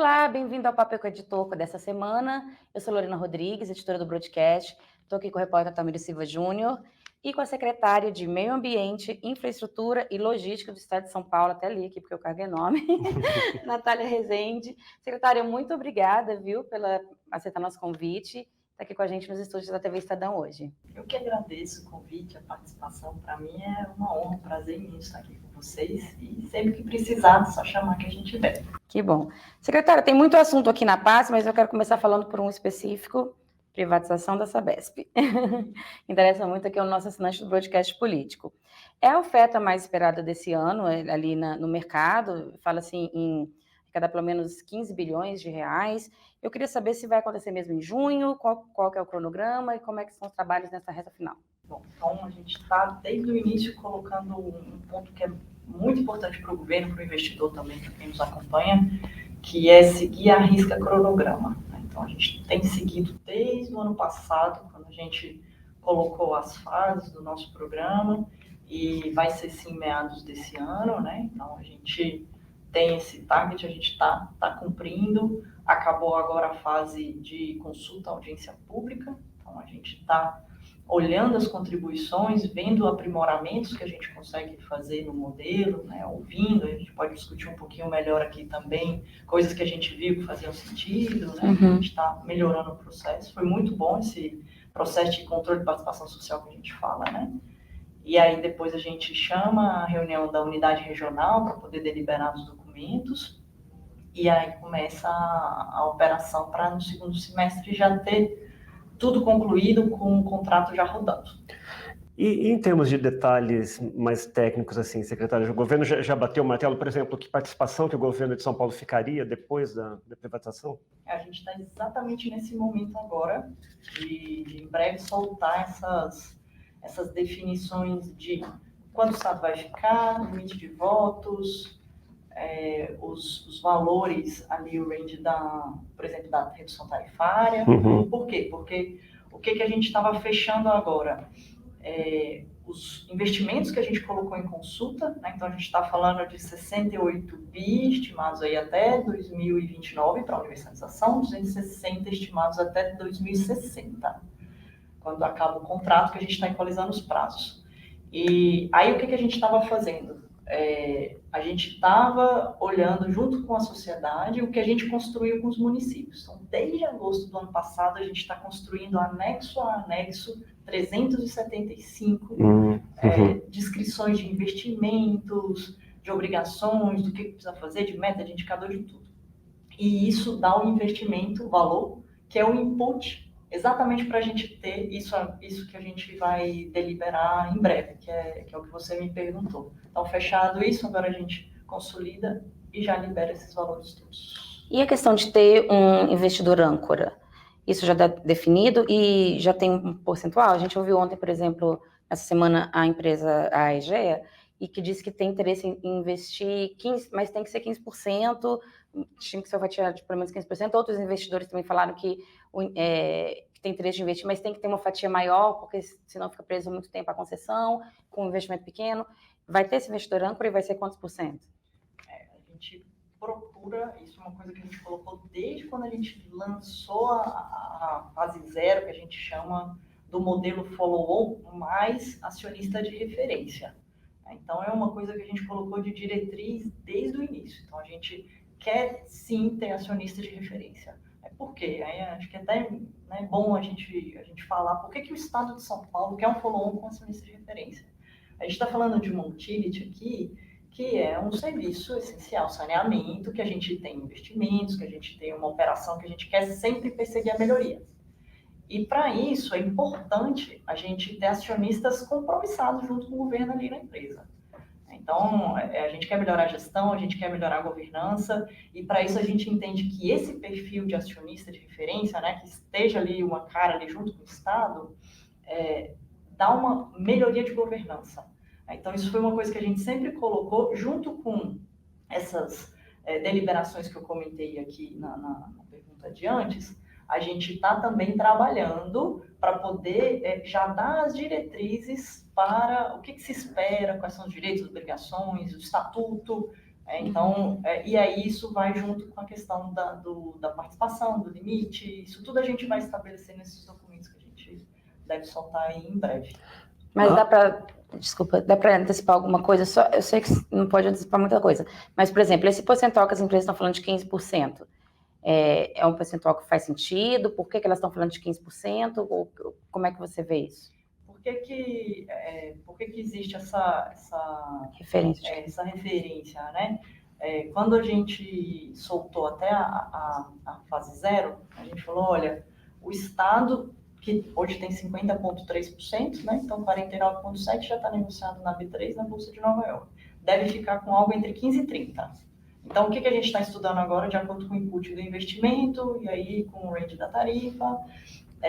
Olá, bem-vindo ao Papo com o Editor dessa semana. Eu sou Lorena Rodrigues, editora do Broadcast. Estou aqui com o repórter Tamiro Silva Júnior e com a secretária de Meio Ambiente, Infraestrutura e Logística do Estado de São Paulo, até ali aqui porque eu carreguei nome, Natália Rezende. Secretária, muito obrigada, viu, pela aceitar nosso convite. Está aqui com a gente nos estúdios da TV Estadão hoje. Eu que agradeço o convite, a participação. Para mim é uma honra, um prazer imenso estar aqui com vocês. E sempre que precisar, é só chamar que a gente vem. Que bom. Secretária, tem muito assunto aqui na paz, mas eu quero começar falando por um específico, privatização da Sabesp. Interessa muito aqui o nosso assinante do Broadcast Político. É a oferta mais esperada desse ano, ali no mercado, fala-se em arrecadar pelo menos 15 bilhões de reais. Eu queria saber se vai acontecer mesmo em junho, qual que é o cronograma e como é que são os trabalhos nessa reta final. Bom, então a gente está desde o início colocando um ponto que é muito importante para o governo, para o investidor também, para quem nos acompanha, que é seguir a risca cronograma. Então a gente tem seguido desde o ano passado, quando a gente colocou as fases do nosso programa, e vai ser sim meados desse ano, né? Então a gente tem esse target, a gente está cumprindo. Acabou agora a fase de consulta, audiência pública, então a gente está olhando as contribuições, vendo aprimoramentos que a gente consegue fazer no modelo, né, ouvindo, a gente pode discutir um pouquinho melhor aqui também, coisas que a gente viu que faziam sentido, né, a gente está melhorando o processo. Foi muito bom esse processo de controle de participação social que a gente fala, né? E aí depois a gente chama a reunião da unidade regional para poder deliberar os documentos, e aí começa a operação para no segundo semestre já ter tudo concluído com o contrato já rodando. E em termos de detalhes mais técnicos, assim, secretário, o governo já bateu o martelo, por exemplo, que participação que o governo de São Paulo ficaria depois da privatização? A gente está exatamente nesse momento agora de em breve soltar essas definições de quando o Estado vai ficar, limite de votos, os valores ali, o range por exemplo, da redução tarifária. Uhum. Por quê? Porque o que a gente estava fechando agora? Os investimentos que a gente colocou em consulta, né? Então a gente está falando de 68 bi estimados aí até 2029 para a universalização, 260 estimados até 2060, quando acaba o contrato, que a gente está equalizando os prazos. E aí o que a gente estava fazendo? A gente estava olhando junto com a sociedade o que a gente construiu com os municípios. Então, desde agosto do ano passado, a gente está construindo anexo a anexo 375 descrições de investimentos, de obrigações, do que precisa fazer, de meta, de indicador, de tudo. E isso dá o investimento, o valor, que é o input, exatamente para a gente ter isso que a gente vai deliberar em breve, que é o que você me perguntou. Então, fechado isso, agora a gente consolida e já libera esses valores todos. E a questão de ter um investidor âncora? Isso já está definido e já tem um percentual? A gente ouviu ontem, por exemplo, essa semana, a empresa, a Egea, e que disse que tem interesse em investir 15%, mas tem que ser 15%, tinha que ser fatia de pelo menos 15%. Outros investidores também falaram que tem interesse de investir, mas tem que ter uma fatia maior, porque senão fica preso muito tempo a concessão, com um investimento pequeno. Vai ter esse investidor âncora e vai ser quantos por cento? A gente procura, isso é uma coisa que a gente colocou desde quando a gente lançou a fase zero, que a gente chama do modelo follow-on, mais acionista de referência. Então, é uma coisa que a gente colocou de diretriz desde o início. Então, a gente quer, sim, ter acionista de referência. Por quê? Aí, acho que até é bom a gente falar por que o Estado de São Paulo quer um follow-on com acionista de referência. A gente está falando de uma utility aqui, que é um serviço essencial, saneamento, que a gente tem investimentos, que a gente tem uma operação que a gente quer sempre perseguir a melhoria. E para isso é importante a gente ter acionistas compromissados junto com o governo ali na empresa. Então, a gente quer melhorar a gestão, a gente quer melhorar a governança, e para isso a gente entende que esse perfil de acionista de referência, né, que esteja ali uma cara ali junto com o Estado, dá uma melhoria de governança. Então, isso foi uma coisa que a gente sempre colocou junto com essas deliberações que eu comentei aqui na pergunta de antes. A gente está também trabalhando para poder já dar as diretrizes para o que se espera, quais são os direitos, obrigações, o estatuto, Então, e aí isso vai junto com a questão da participação, do limite, isso tudo a gente vai estabelecer nesses documentos que a gente deve soltar aí em breve. Mas dá para antecipar alguma coisa? Só, eu sei que não pode antecipar muita coisa, mas, por exemplo, esse percentual que as empresas estão falando de 15%, é um percentual que faz sentido? Por que elas estão falando de 15%? Ou, como é que você vê isso? Por que existe essa referência, né? Quando a gente soltou até a fase 0, a gente falou, olha, o Estado, que hoje tem 50,3%, né? Então 49,7% já está negociado na B3, na Bolsa de Nova York. Deve ficar com algo entre 15% e 30%. Então, o que a gente está estudando agora, de acordo com o input do investimento, e aí com o range da tarifa,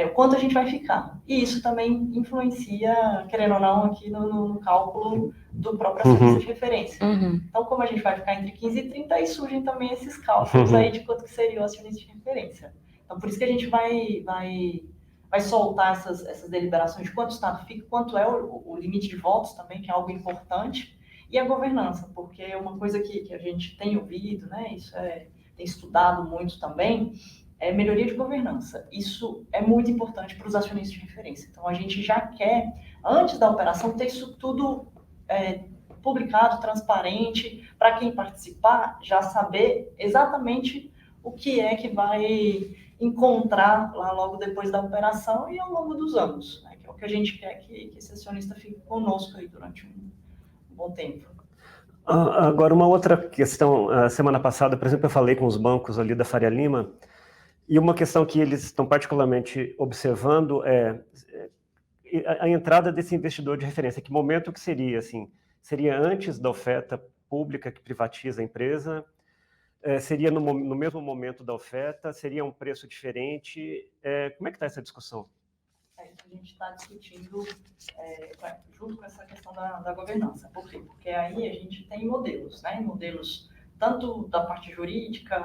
o quanto a gente vai ficar. E isso também influencia, querendo ou não, aqui no cálculo do próprio acionista de referência. Então, como a gente vai ficar entre 15 e 30, aí surgem também esses cálculos aí de quanto que seria o acionista de referência. Então, por isso que a gente vai soltar essas deliberações de quanto o Estado fica, quanto é o limite de votos também, que é algo importante, e a governança, porque é uma coisa que a gente tem ouvido, né, isso tem estudado muito também, é melhoria de governança. Isso é muito importante para os acionistas de referência. Então, a gente já quer, antes da operação, ter isso tudo publicado, transparente, para quem participar já saber exatamente o que é que vai encontrar lá logo depois da operação e ao longo dos anos, né? Que é o que a gente quer que esse acionista fique conosco aí durante um bom tempo. Agora, uma outra questão. Semana passada, por exemplo, eu falei com os bancos ali da Faria Lima, e uma questão que eles estão particularmente observando é a entrada desse investidor de referência. Que momento que seria? Assim, seria antes da oferta pública que privatiza a empresa? Seria no mesmo momento da oferta? Seria um preço diferente? Como é que está essa discussão? A gente está discutindo junto com essa questão da governança. Por quê? Porque aí a gente tem modelos, né? Modelos tanto da parte jurídica,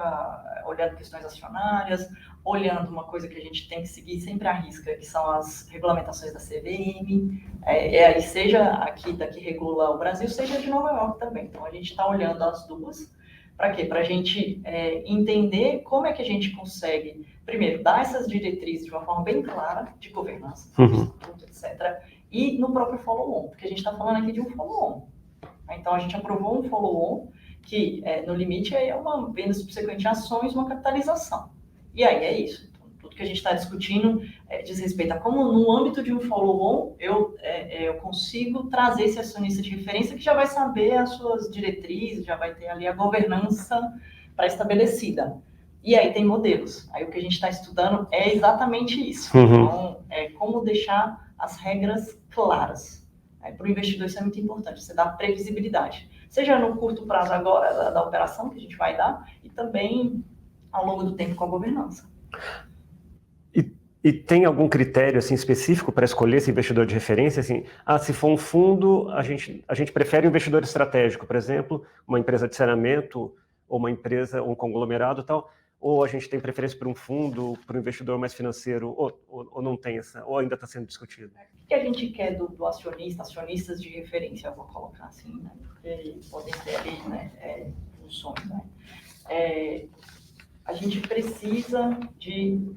olhando questões acionárias, olhando uma coisa que a gente tem que seguir sempre à risca, que são as regulamentações da CVM, aí seja aqui da que regula o Brasil, seja de Nova York também. Então, a gente está olhando as duas. Para quê? Para a gente entender como é que a gente consegue, primeiro, dar essas diretrizes de uma forma bem clara, de governança, etc., e no próprio follow-on, porque a gente está falando aqui de um follow-on. Então, a gente aprovou um follow-on que, no limite, é uma venda subsequente de ações, uma capitalização. E aí é isso. Então, tudo que a gente está discutindo diz respeito a como, no âmbito de um follow-on, eu consigo trazer esse acionista de referência que já vai saber as suas diretrizes, já vai ter ali a governança pré-estabelecida. E aí tem modelos. Aí o que a gente está estudando é exatamente isso. Então, como deixar as regras claras. Para o investidor isso é muito importante, você dá previsibilidade. Seja no curto prazo agora da operação que a gente vai dar, e também ao longo do tempo com a governança. E tem algum critério assim, específico para escolher esse investidor de referência? Assim, se for um fundo, a gente prefere um investidor estratégico, por exemplo, uma empresa de saneamento, ou uma empresa, um conglomerado e tal, ou a gente tem preferência por um fundo, por um investidor mais financeiro, ou não tem essa, ou ainda está sendo discutido? O que a gente quer do acionista, acionistas de referência, eu vou colocar assim, né? Porque podem ter ali, né, funções, né? A gente precisa de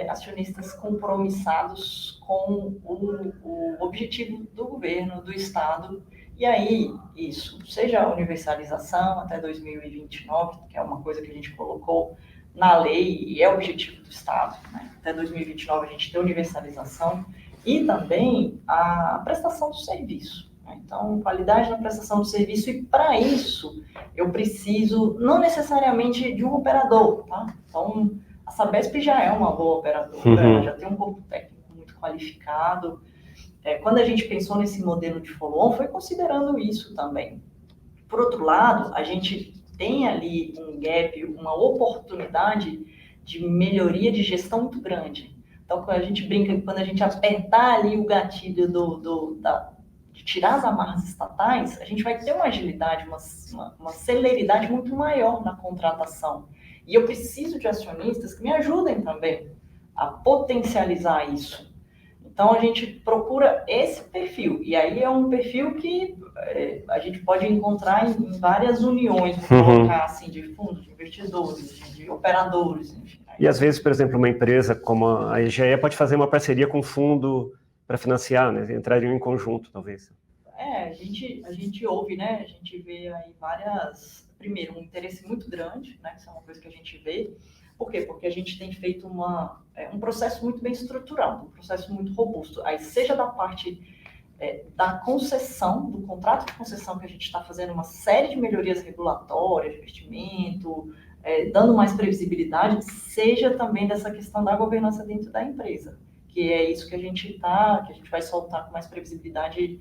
acionistas compromissados com o objetivo do governo, do Estado, e aí isso, seja a universalização até 2029, que é uma coisa que a gente colocou na lei e é o objetivo do Estado, né? Até 2029 a gente tem universalização, e também a prestação do serviço. Né? Então, qualidade na prestação do serviço, e para isso eu preciso não necessariamente de um operador, tá? Então, a Sabesp já é uma boa operadora, ela já tem um corpo técnico muito qualificado. Quando a gente pensou nesse modelo de follow-on, foi considerando isso também. Por outro lado, a gente tem ali um gap, uma oportunidade de melhoria de gestão muito grande. Então, quando a gente brinca que quando a gente apertar ali o gatilho de tirar as amarras estatais, a gente vai ter uma agilidade, uma celeridade muito maior na contratação. E eu preciso de acionistas que me ajudem também a potencializar isso. Então, a gente procura esse perfil, e aí é um perfil que a gente pode encontrar em várias uniões, vou colocar assim, de fundos, de investidores, de operadores, enfim. E às vezes, por exemplo, uma empresa como a EGEA pode fazer uma parceria com um fundo para financiar, né? Entrariam em conjunto, talvez. A gente ouve, né? A gente vê aí primeiro, um interesse muito grande, né? Isso é uma coisa que a gente vê. Por quê? Porque a gente tem feito um processo muito bem estruturado, um processo muito robusto. Aí, seja da parte da concessão, do contrato de concessão, que a gente está fazendo uma série de melhorias regulatórias, de investimento, dando mais previsibilidade, seja também dessa questão da governança dentro da empresa, que é isso que a gente vai soltar com mais previsibilidade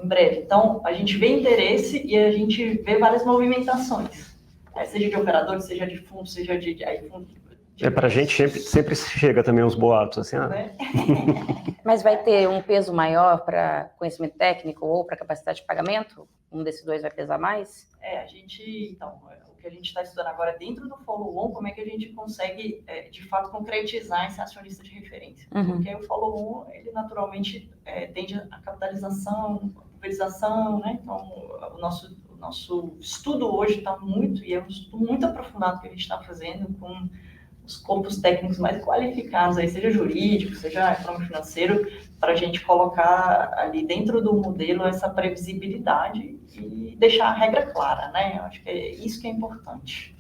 em breve. Então, a gente vê interesse e a gente vê várias movimentações, seja de operadores, seja de fundos, seja de fundo. Para a gente sempre chega também uns boatos, assim, Mas vai ter um peso maior para conhecimento técnico ou para capacidade de pagamento? Um desses dois vai pesar mais? Então, o que a gente está estudando agora é dentro do follow-on, como é que a gente consegue, de fato, concretizar esse acionista de referência. Porque o follow-on, ele naturalmente tende a capitalização, a pulverização, né? Então, o nosso estudo hoje está muito, e é um estudo muito aprofundado que a gente está fazendo com os corpos técnicos mais qualificados, aí, seja jurídico, seja econômico financeiro, para a gente colocar ali dentro do modelo essa previsibilidade e deixar a regra clara, né? Eu acho que é isso que é importante.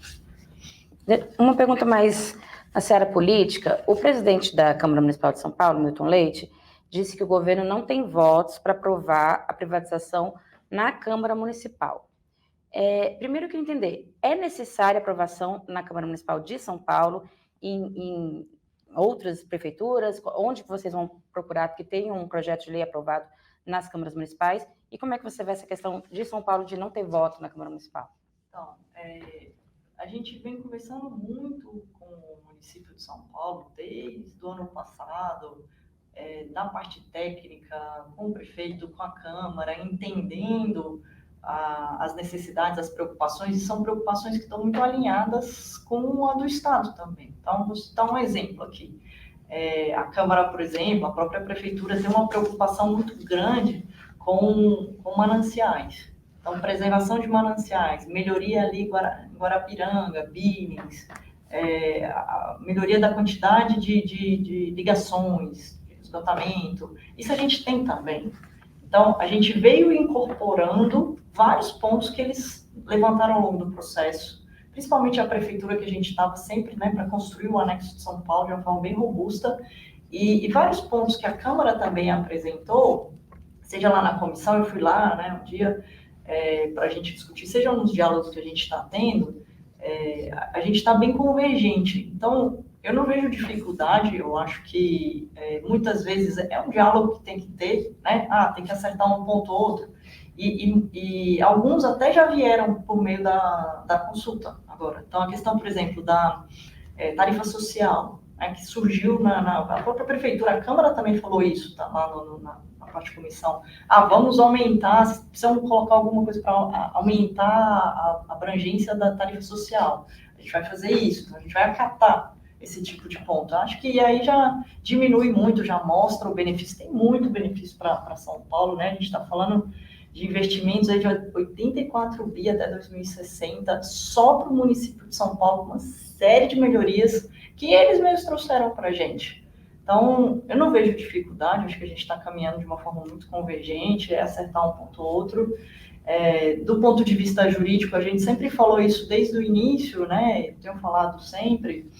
Uma pergunta mais na seara política. O presidente da Câmara Municipal de São Paulo, Milton Leite, disse que o governo não tem votos para aprovar a privatização na Câmara Municipal. Primeiro eu queria entender, é necessária aprovação na Câmara Municipal de São Paulo, em outras prefeituras, onde vocês vão procurar que tenha um projeto de lei aprovado nas câmaras municipais, e como é que você vê essa questão de São Paulo de não ter voto na Câmara Municipal? Então, a gente vem conversando muito com o município de São Paulo desde o ano passado, na parte técnica, com o prefeito, com a Câmara, entendendo as necessidades, as preocupações, e são preocupações que estão muito alinhadas com a do Estado também. Então, vou citar um exemplo aqui. A Câmara, por exemplo, a própria Prefeitura tem uma preocupação muito grande com mananciais. Então, preservação de mananciais, melhoria ali em Guarapiranga, Billings, a melhoria da quantidade de ligações, de esgotamento, isso a gente tem também. Então, a gente veio incorporando vários pontos que eles levantaram ao longo do processo, principalmente a prefeitura, que a gente estava sempre, né, para construir o anexo de São Paulo de uma forma bem robusta, e vários pontos que a Câmara também apresentou, seja lá na comissão, eu fui lá, né, um dia, para a gente discutir, seja nos diálogos que a gente está tendo, a gente está bem convergente. Então, eu não vejo dificuldade, eu acho que muitas vezes é um diálogo que tem que ter, né? Tem que acertar um ponto ou outro. E alguns até já vieram por meio da consulta agora. Então, a questão, por exemplo, da tarifa social, né, que surgiu na própria prefeitura, a Câmara também falou isso, tá lá na parte de comissão. Vamos aumentar, precisamos colocar alguma coisa para aumentar a abrangência da tarifa social. A gente vai fazer isso, a gente vai acatar esse tipo de ponto. Acho que aí já diminui muito, já mostra o benefício. Tem muito benefício para São Paulo, né? A gente está falando de investimentos aí de 84 bi até 2060, só para o município de São Paulo, uma série de melhorias que eles mesmos trouxeram para a gente. Então, eu não vejo dificuldade, acho que a gente está caminhando de uma forma muito convergente, acertar um ponto ou outro. Do ponto de vista jurídico, a gente sempre falou isso desde o início, né? Eu tenho falado sempre,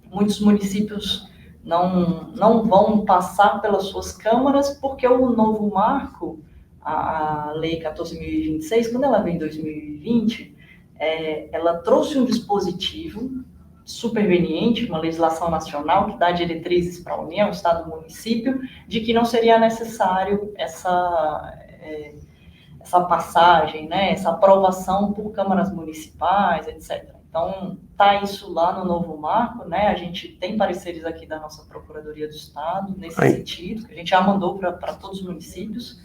muitos municípios não vão passar pelas suas câmaras, porque o novo marco, a Lei 14.026, quando ela veio em 2020, ela trouxe um dispositivo superveniente, uma legislação nacional que dá diretrizes para a União, Estado e Município, de que não seria necessário essa passagem, né, essa aprovação por câmaras municipais, etc. Então, está isso lá no novo marco, né? A gente tem pareceres aqui da nossa Procuradoria do Estado nesse sentido, que a gente já mandou para todos os municípios.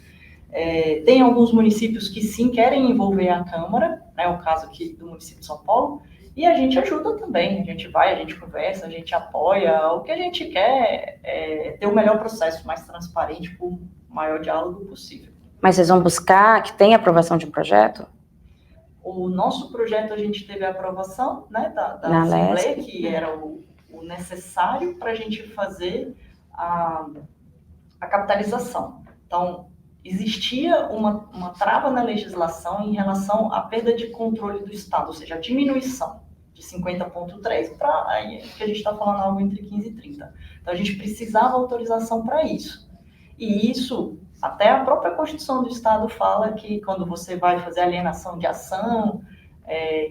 Tem alguns municípios que sim querem envolver a Câmara, né? O caso aqui do município de São Paulo, E a gente ajuda também, a gente vai, a gente conversa, a gente apoia. O que a gente quer é ter o melhor processo, mais transparente, com o maior diálogo possível. Mas vocês vão buscar que tenha aprovação de um projeto? O nosso projeto, a gente teve a aprovação, né, da Na Assembleia, LESC. que era o necessário para a gente fazer a capitalização. Então, existia uma trava na legislação em relação à perda de controle do Estado, ou seja, a diminuição de 50,3 para que a gente está falando algo entre 15 e 30. Então, a gente precisava autorização para isso. E isso, até a própria Constituição do Estado fala que quando você vai fazer alienação de ação,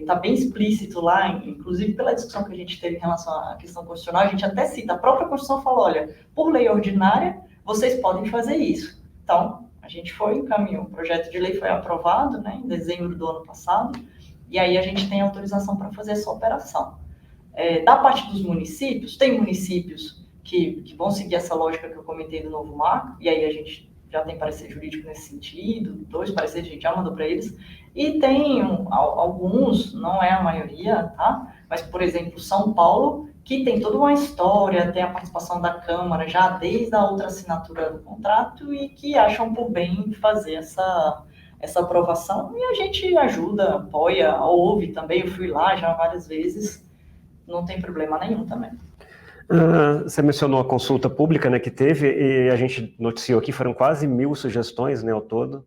está bem explícito lá, inclusive pela discussão que a gente teve em relação à questão constitucional, a gente até cita, a própria Constituição fala, olha, por lei ordinária, vocês podem fazer isso. Então, a gente encaminhou, o projeto de lei foi aprovado, né, em dezembro do ano passado, e aí a gente tem autorização para fazer essa operação. Da parte dos municípios, tem municípios que vão seguir essa lógica que eu comentei do novo marco, e aí a gente já tem parecer jurídico nesse sentido, 2 pareceres a gente já mandou para eles, e tem alguns, não é a maioria, tá? Mas, por exemplo, São Paulo, que tem toda uma história, tem a participação da Câmara já desde a outra assinatura do contrato e que acham por bem fazer essa aprovação, e a gente ajuda, apoia, ouve também, eu fui lá já várias vezes, não tem problema nenhum também. Você mencionou a consulta pública, né, que teve, e a gente noticiou aqui, foram quase 1.000 sugestões, né, ao todo.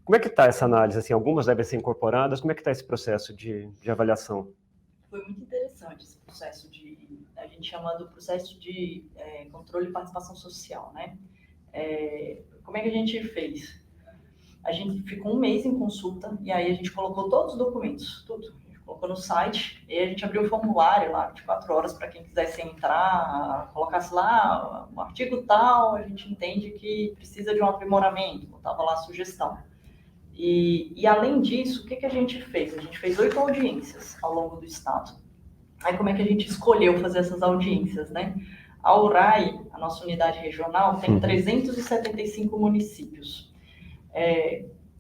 Como é que está essa análise? Assim, algumas devem ser incorporadas, como é que está esse processo de avaliação? Foi muito interessante esse processo a gente chama do processo de controle e participação social, né? Como é que a gente fez? A gente ficou 1 mês em consulta, e aí a gente colocou todos os documentos, tudo. Colocou no site, e a gente abriu o formulário lá, 24 horas, para quem quisesse entrar, colocasse lá o artigo tal, a gente entende que precisa de um aprimoramento, botava lá a sugestão. E além disso, o que a gente fez? A gente fez 8 audiências ao longo do estado. Aí como é que a gente escolheu fazer essas audiências, né? A URAI, a nossa unidade regional, tem 375 municípios.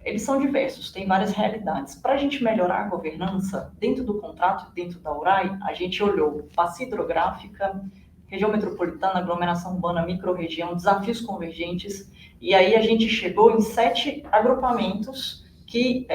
Eles são diversos, tem várias realidades. Para a gente melhorar a governança, dentro do contrato, dentro da URAI, a gente olhou bacia hidrográfica, região metropolitana, aglomeração urbana, microrregião, desafios convergentes, e aí a gente chegou em 7 agrupamentos que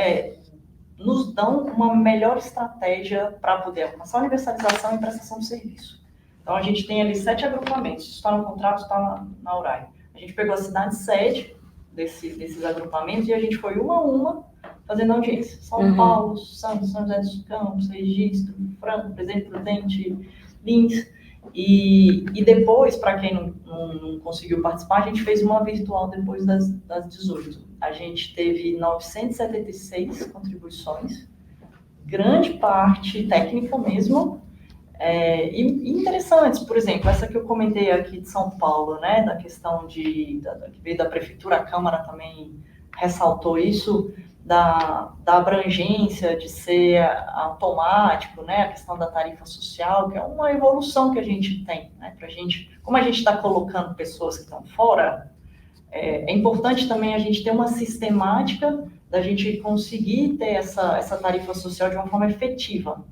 nos dão uma melhor estratégia para poder alcançar a universalização e prestação de serviço. Então, a gente tem ali 7 agrupamentos, isso está no contrato, está na URAI. A gente pegou a cidade sede desses agrupamentos e a gente foi uma a uma fazendo audiência. São Paulo, Santos, São José dos Campos, Registro, Franco, Presidente Prudente, Lins. E depois, para quem não conseguiu participar, a gente fez uma virtual depois das 18. A gente teve 976 contribuições, grande parte técnica mesmo, e interessantes. Por exemplo, essa que eu comentei aqui de São Paulo, né, da questão que veio da Prefeitura, a Câmara também ressaltou isso, da abrangência de ser automático, né, a questão da tarifa social, que é uma evolução que a gente tem, né, pra gente, como a gente está colocando pessoas que estão fora, é importante também a gente ter uma sistemática da gente conseguir ter essa tarifa social de uma forma efetiva.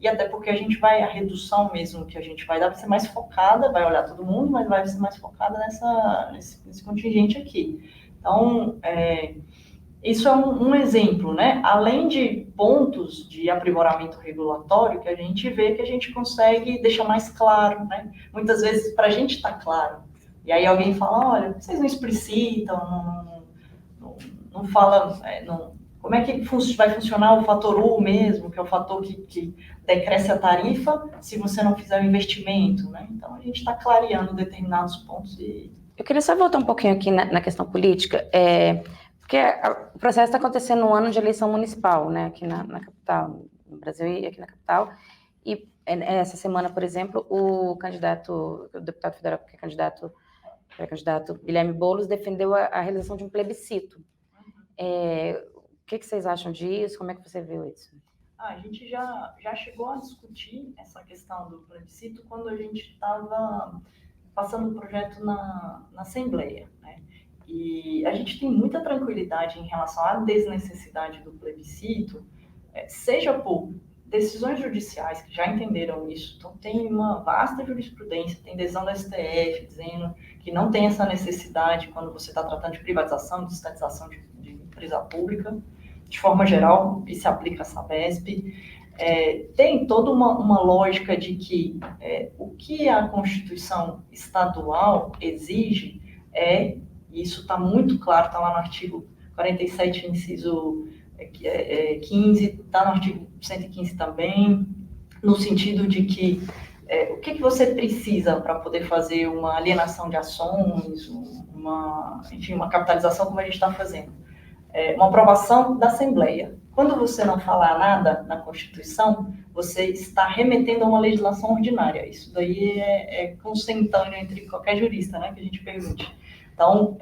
E até porque a redução mesmo que a gente vai dar vai ser mais focada, vai olhar todo mundo, mas vai ser mais focada nesse contingente aqui. Então, isso é um exemplo, né? Além de pontos de aprimoramento regulatório que a gente vê que a gente consegue deixar mais claro, né? Muitas vezes, para a gente está claro, e aí alguém fala, olha, vocês não explicitam, não falam, como é que vai funcionar o fator U mesmo, que é o fator que decresce a tarifa se você não fizer o investimento, né? Então, a gente está clareando determinados pontos. Eu queria só voltar um pouquinho aqui na questão política, porque o processo está acontecendo no ano de eleição municipal, né, aqui na capital, no Brasil e aqui na capital, e essa semana, por exemplo, o deputado federal que é candidato Guilherme Boulos defendeu a realização de um plebiscito. O que vocês acham disso? Como é que você viu isso? A gente já chegou a discutir essa questão do plebiscito quando a gente estava passando o projeto na Assembleia, né? E a gente tem muita tranquilidade em relação à desnecessidade do plebiscito, seja por decisões judiciais que já entenderam isso. Então, tem uma vasta jurisprudência, tem decisão da STF dizendo que não tem essa necessidade quando você está tratando de privatização, de estatização de empresa pública. De forma geral, isso se aplica a Sabesp. Tem toda uma lógica de que o que a Constituição estadual exige isso está muito claro, está lá no artigo 47, inciso 15, está no artigo 115 também, no sentido de que o que você precisa para poder fazer uma alienação de ações, enfim, uma capitalização como a gente está fazendo. Uma aprovação da Assembleia. Quando você não falar nada na Constituição, você está remetendo a uma legislação ordinária. Isso daí é consentâneo entre qualquer jurista, né, que a gente pergunte. Então,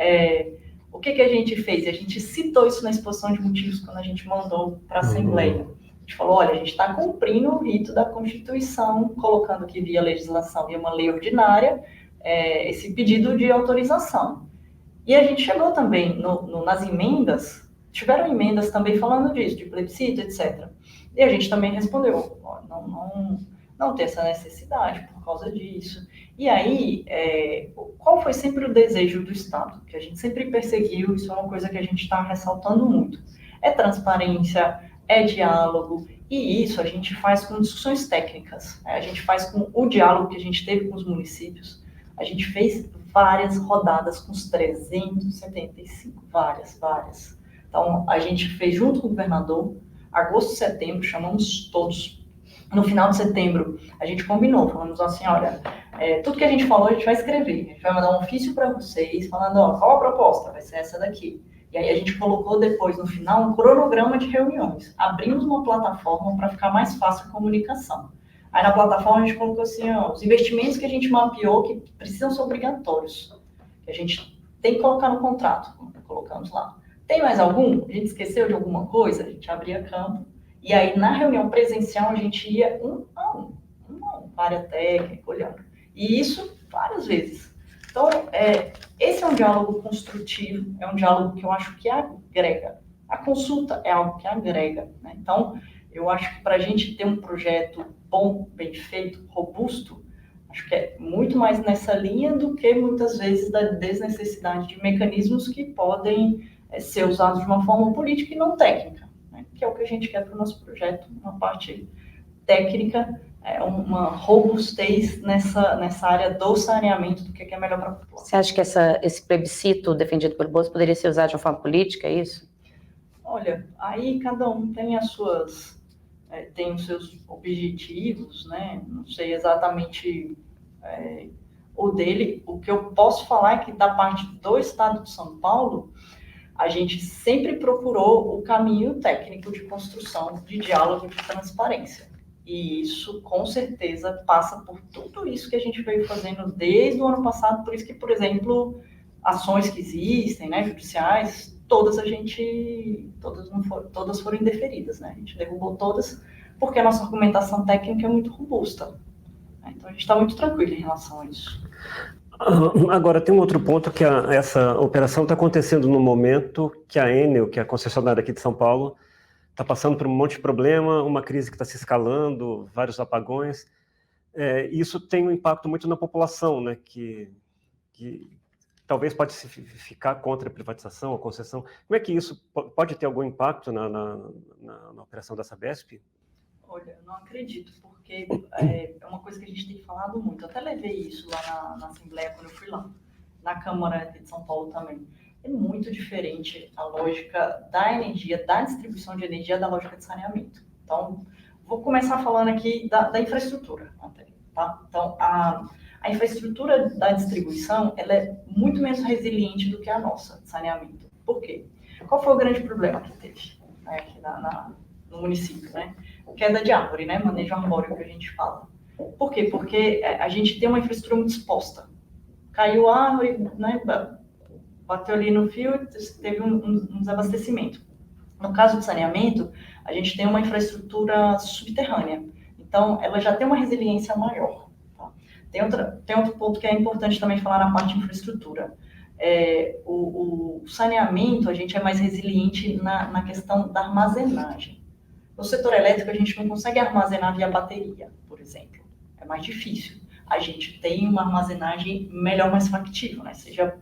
o que a gente fez? A gente citou isso na exposição de motivos quando a gente mandou para a Assembleia. A gente falou, olha, a gente está cumprindo o rito da Constituição, colocando que via legislação, via uma lei ordinária, esse pedido de autorização. E a gente chegou também nas emendas, tiveram emendas também falando disso, de plebiscito, etc. E a gente também respondeu, não tem essa necessidade por causa disso. E aí, qual foi sempre o desejo do Estado? Que a gente sempre perseguiu, isso é uma coisa que a gente está ressaltando muito. É transparência, é diálogo, e isso a gente faz com discussões técnicas, a gente faz com o diálogo que a gente teve com os municípios. A gente fez várias rodadas com os 375, várias. Então, a gente fez junto com o governador, agosto, setembro, chamamos todos. No final de setembro, a gente combinou, falamos assim, olha, tudo que a gente falou, a gente vai escrever, a gente vai mandar um ofício para vocês, falando, ó, qual a proposta? Vai ser essa daqui. E aí a gente colocou depois, no final, um cronograma de reuniões. Abrimos uma plataforma para ficar mais fácil a comunicação. Aí na plataforma a gente colocou assim, ó, os investimentos que a gente mapeou que precisam ser obrigatórios, que a gente tem que colocar no contrato, colocamos lá. Tem mais algum? A gente esqueceu de alguma coisa? A gente abria campo. E aí na reunião presencial a gente ia um a um, área técnica, olhando. E isso várias vezes. Então, esse é um diálogo construtivo, é um diálogo que eu acho que agrega. A consulta é algo que agrega, né? Então, eu acho que para a gente ter um projeto bom, bem feito, robusto, acho que é muito mais nessa linha do que muitas vezes da desnecessidade de mecanismos que podem ser usados de uma forma política e não técnica, né? Que é o que a gente quer para o nosso projeto, uma parte técnica, uma robustez nessa área do saneamento, do que é melhor para a população. Você acha que esse plebiscito defendido pelo Bozo poderia ser usado de uma forma política, é isso? Olha, aí cada um tem tem os seus objetivos, né? Não sei exatamente o dele. O que eu posso falar é que da parte do Estado de São Paulo, a gente sempre procurou o caminho técnico de construção, de diálogo, de transparência. E isso, com certeza, passa por tudo isso que a gente veio fazendo desde o ano passado. Por isso que, por exemplo, ações que existem, né, judiciais, todas foram indeferidas, né? A gente derrubou todas porque a nossa argumentação técnica é muito robusta. Então, a gente está muito tranquilo em relação a isso. Agora, tem um outro ponto, que essa operação está acontecendo no momento que a Enel, que é a concessionária aqui de São Paulo, está passando por um monte de problema, uma crise que está se escalando, vários apagões. Isso tem um impacto muito na população, né, que talvez pode se ficar contra a privatização, a concessão. Como é que isso pode ter algum impacto na operação da Sabesp? Olha, eu não acredito, porque é uma coisa que a gente tem falado muito. Eu até levei isso lá na Assembleia quando eu fui lá, na Câmara de São Paulo também. É muito diferente a lógica da energia, da distribuição de energia, da lógica de saneamento. Então, vou começar falando aqui da infraestrutura, tá? Então, a infraestrutura da distribuição, ela é muito menos resiliente do que a nossa, de saneamento. Por quê? Qual foi o grande problema que teve aqui no município, né? Queda de árvore, né? Manejo arbóreo que a gente fala. Por quê? Porque a gente tem uma infraestrutura muito exposta. Caiu a árvore, né? Bateu ali no fio, teve um desabastecimento. No caso de saneamento, a gente tem uma infraestrutura subterrânea. Então, ela já tem uma resiliência maior. Tá? Tem outro ponto que é importante também falar na parte de infraestrutura. O saneamento, a gente é mais resiliente na questão da armazenagem. No setor elétrico, a gente não consegue armazenar via bateria, por exemplo. É mais difícil. A gente tem uma armazenagem melhor, mais factível, né? Seja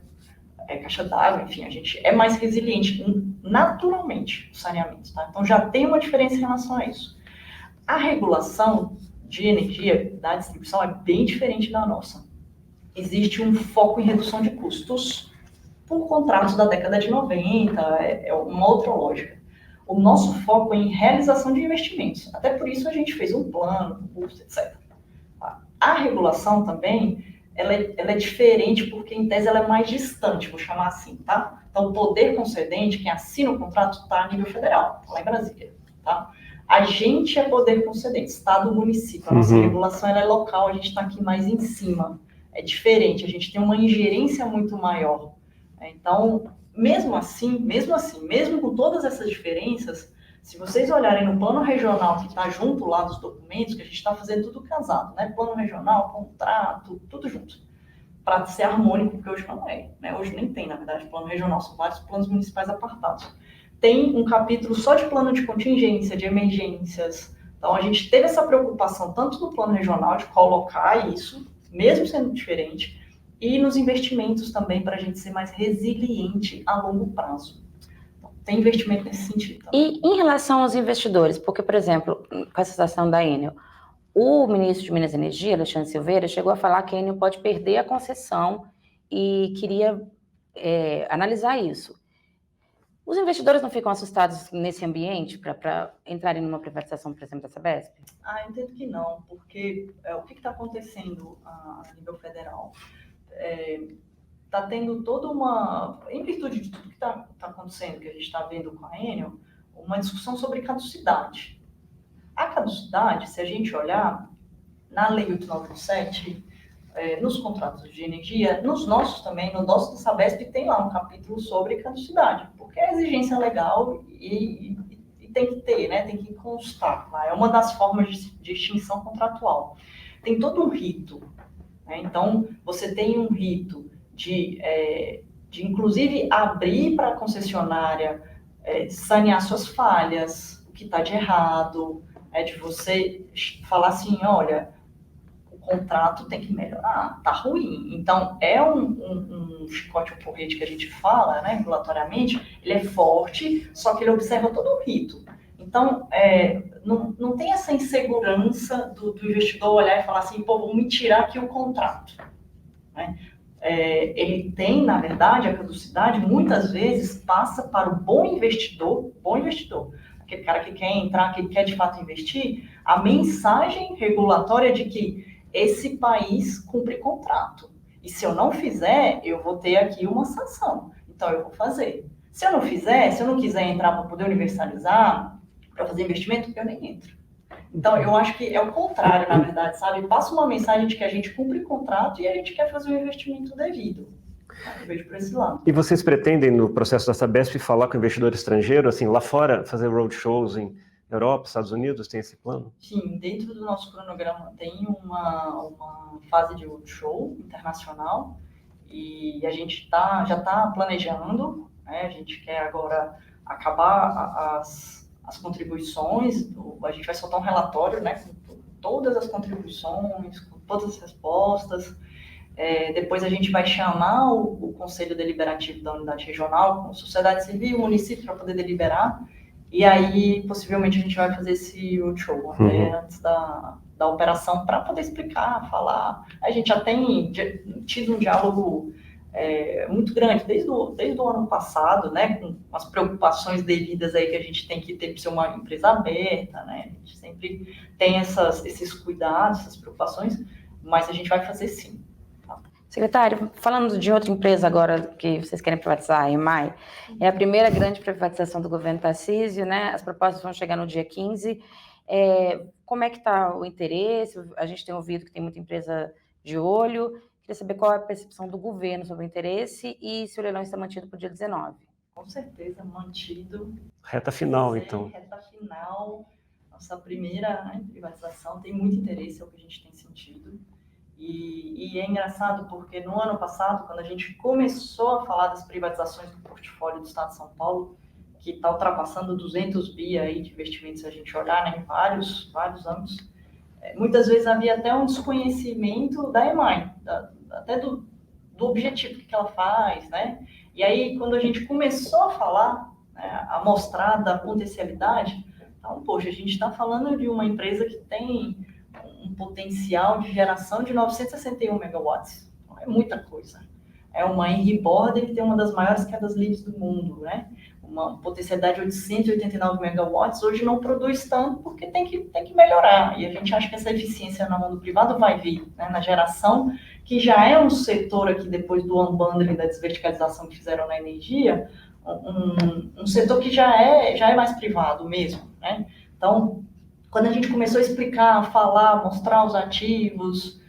caixa d'água, enfim, a gente é mais resiliente naturalmente, o saneamento, tá? Então já tem uma diferença em relação a isso. A regulação de energia da distribuição é bem diferente da nossa. Existe um foco em redução de custos por contratos da década de 90, é uma outra lógica. O nosso foco é em realização de investimentos. Até por isso a gente fez um plano, custo, etc. A regulação também, ela é diferente porque, em tese, ela é mais distante, vou chamar assim, tá? Então, o poder concedente, quem assina o contrato, está a nível federal, lá em Brasília, tá? A gente é poder concedente, Estado, município. A nossa regulação ela é local, a gente está aqui mais em cima. É diferente, a gente tem uma ingerência muito maior. Então, mesmo com todas essas diferenças, se vocês olharem no plano regional que está junto lá dos documentos, que a gente está fazendo tudo casado, né? Plano regional, contrato, tudo junto, para ser harmônico, porque hoje não é, né? Hoje nem tem, na verdade, plano regional, são vários planos municipais apartados. Tem um capítulo só de plano de contingência, de emergências. Então, a gente teve essa preocupação tanto no plano regional de colocar isso, mesmo sendo diferente, e nos investimentos também, para a gente ser mais resiliente a longo prazo. Então, tem investimento nesse sentido também. E em relação aos investidores, porque, por exemplo, com essa situação da Enel, o ministro de Minas e Energia, Alexandre Silveira, chegou a falar que a Enel pode perder a concessão e queria analisar isso. Os investidores não ficam assustados nesse ambiente para entrarem numa privatização, por exemplo, da Sabesp? Eu entendo que não, porque o que está acontecendo a nível federal? Está tendo toda uma, em virtude de tudo que está acontecendo, que a gente está vendo com a Enel, uma discussão sobre caducidade. A caducidade, se a gente olhar na Lei 897, nos contratos de energia, nos nossos também, no nosso da Sabesp, tem lá um capítulo sobre caducidade, porque é exigência legal e tem que ter, né? Tem que constar lá. É uma das formas de extinção contratual. Tem todo um rito, né? Então, você tem um rito de inclusive, abrir para a concessionária sanear suas falhas, o que está de errado, de você falar assim, olha, o contrato tem que melhorar, tá ruim. Então, é um chicote, um porrete que a gente fala, né, regulatoriamente, ele é forte, só que ele observa todo o rito. Então, não tem essa insegurança do investidor olhar e falar assim, pô, vamos me tirar aqui o contrato, né? Ele tem, na verdade, a caducidade, muitas vezes, passa para o bom investidor, aquele cara que quer entrar, que quer de fato investir, a mensagem regulatória de que esse país cumpre contrato. E se eu não fizer, eu vou ter aqui uma sanção. Então, eu vou fazer. Se eu não fizer, se eu não quiser entrar para poder universalizar, para fazer investimento, eu nem entro. Então, eu acho que é o contrário, na verdade, sabe? Passa uma mensagem de que a gente cumpre contrato e a gente quer fazer o investimento devido. Eu vejo por esse lado. E vocês pretendem, no processo da Sabesp, falar com o investidor estrangeiro, assim, lá fora, fazer roadshows em Europa, Estados Unidos? Tem esse plano? Sim, dentro do nosso cronograma tem uma fase de roadshow internacional e a gente já está planejando, né? A gente quer agora acabar as contribuições, a gente vai soltar um relatório, né, com todas as contribuições, com todas as respostas. Depois a gente vai chamar o Conselho Deliberativo da Unidade Regional, com sociedade civil, município, para poder deliberar. E aí, possivelmente, a gente vai fazer esse roadshow antes da operação para poder explicar, falar. A gente já tem tido um diálogo muito grande desde o ano passado, né, com as preocupações devidas aí que a gente tem que ter para ser uma empresa aberta, né, a gente sempre tem esses cuidados, essas preocupações, mas a gente vai fazer sim. Tá? Secretário, falando de outra empresa agora que vocês querem privatizar, a EMAI, é a primeira grande privatização do governo Tarcísio, né, as propostas vão chegar no dia 15, como é que está o interesse? A gente tem ouvido que tem muita empresa de olho. Queria saber qual é a percepção do governo sobre o interesse e se o leilão está mantido para o dia 19. Com certeza, mantido. Reta final, então. Reta final, nossa primeira privatização, tem muito interesse, é o que a gente tem sentido. E é engraçado porque no ano passado, quando a gente começou a falar das privatizações do portfólio do Estado de São Paulo, que está ultrapassando 200 bi aí de investimentos, se a gente olhar, né, em vários âmbitos. Muitas vezes havia até um desconhecimento da EMAI, até do objetivo que ela faz, né? E aí, quando a gente começou a falar, né, a mostrar da potencialidade, então, poxa, a gente está falando de uma empresa que tem um potencial de geração de 961 megawatts. É muita coisa. É uma Henry Border que tem uma das maiores quedas livres do mundo, né? Uma potencialidade de 889 megawatts, hoje não produz tanto porque tem que melhorar. E a gente acha que essa eficiência na mão do privado vai vir, né, na geração, que já é um setor aqui, depois do unbundling, da desverticalização que fizeram na energia, um setor que já é mais privado mesmo, né? Então, quando a gente começou a explicar, falar, mostrar os ativos,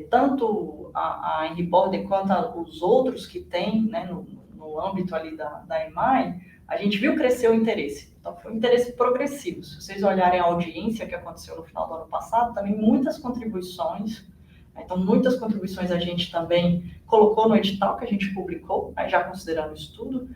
tanto a Henry Border quanto os outros que tem, né, no âmbito ali da EMAI, a gente viu crescer o interesse. Então, foi um interesse progressivo. Se vocês olharem a audiência que aconteceu no final do ano passado, também muitas contribuições. Então, muitas contribuições a gente também colocou no edital que a gente publicou, já considerando o estudo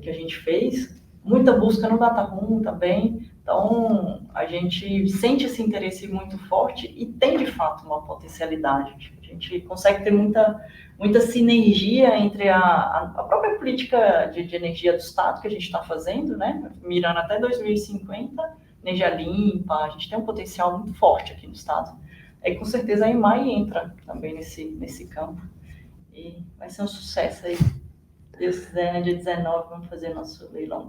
que a gente fez. Muita busca no data room também. Então, a gente sente esse interesse muito forte e tem, de fato, uma potencialidade. A gente consegue ter muita sinergia entre a própria política de energia do Estado que a gente está fazendo, né? Mirando até 2050, energia limpa, a gente tem um potencial muito forte aqui no Estado. E com certeza a EMAI entra também nesse campo. E vai ser um sucesso aí. Deus quiser, no dia 19, vamos fazer nosso leilão.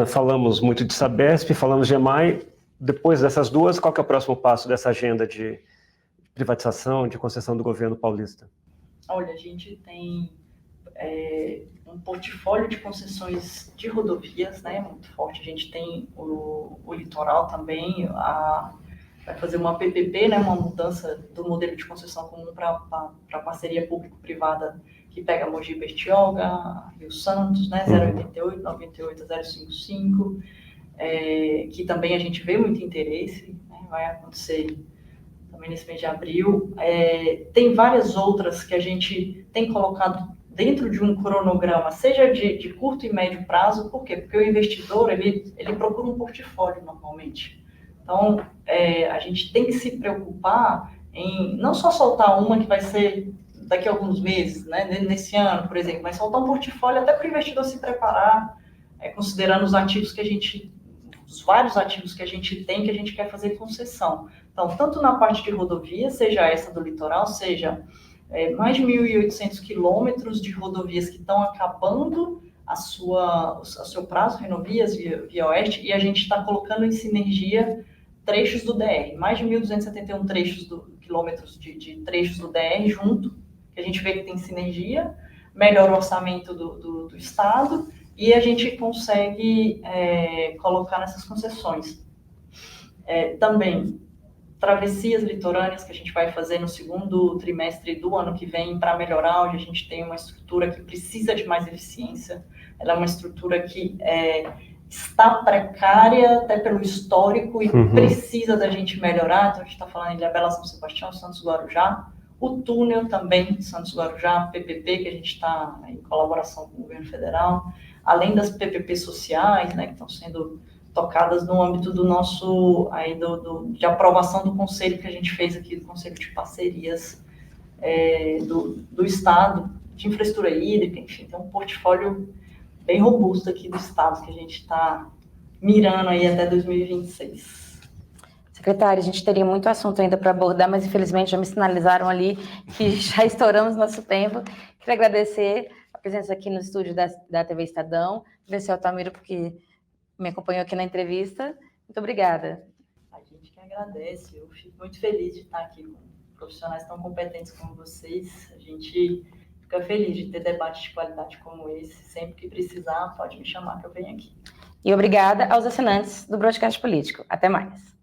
Falamos muito de Sabesp, falamos de EMAI. Depois dessas duas, qual que é o próximo passo dessa agenda de privatização, de concessão do governo paulista? Olha, a gente tem um portfólio de concessões de rodovias, né, muito forte. A gente tem o litoral também, vai fazer uma PPP, né, uma mudança do modelo de concessão comum para parceria público-privada, que pega Mogi Bertioga, Rio Santos, né, 088, 98 a 055, que também a gente vê muito interesse, né, vai acontecer também nesse mês de abril. Tem várias outras que a gente tem colocado dentro de um cronograma, seja de curto e médio prazo. Por quê? Porque o investidor, ele procura um portfólio normalmente. Então, a gente tem que se preocupar em não só soltar uma que vai ser daqui a alguns meses, né, nesse ano, por exemplo, mas soltar um portfólio até para o investidor se preparar, considerando os ativos os vários ativos que a gente tem, que a gente quer fazer concessão. Então, tanto na parte de rodovia, seja essa do litoral, seja mais de 1.800 quilômetros de rodovias que estão acabando o seu prazo, Renovias, Via Oeste, e a gente está colocando em sinergia trechos do DR, mais de 1.271 quilômetros de trechos do DR junto, que a gente vê que tem sinergia, melhora o orçamento do Estado, e a gente consegue colocar nessas concessões. Também, travessias litorâneas que a gente vai fazer no segundo trimestre do ano que vem para melhorar, onde a gente tem uma estrutura que precisa de mais eficiência. Ela é uma estrutura que está precária até pelo histórico e precisa da gente melhorar. Então, a gente está falando em Ilhabela, São Sebastião, Santos Guarujá, o túnel também, Santos Guarujá, PPP, que a gente está em colaboração com o governo federal, além das PPP sociais, né, que estão sendo tocadas no âmbito do nosso, de aprovação do conselho que a gente fez aqui, do Conselho de Parcerias do Estado, de infraestrutura hídrica, enfim, tem um portfólio bem robusto aqui do Estado, que a gente está mirando aí até 2026. Secretária, a gente teria muito assunto ainda para abordar, mas infelizmente já me sinalizaram ali que já estouramos nosso tempo. Queria agradecer a presença aqui no estúdio da TV Estadão, agradecer ao Altamiro porque me acompanhou aqui na entrevista. Muito obrigada. A gente que agradece, eu fico muito feliz de estar aqui com profissionais tão competentes como vocês. A gente fica feliz de ter debates de qualidade como esse. Sempre que precisar, pode me chamar que eu venho aqui. E obrigada aos assinantes do Broadcast Político. Até mais.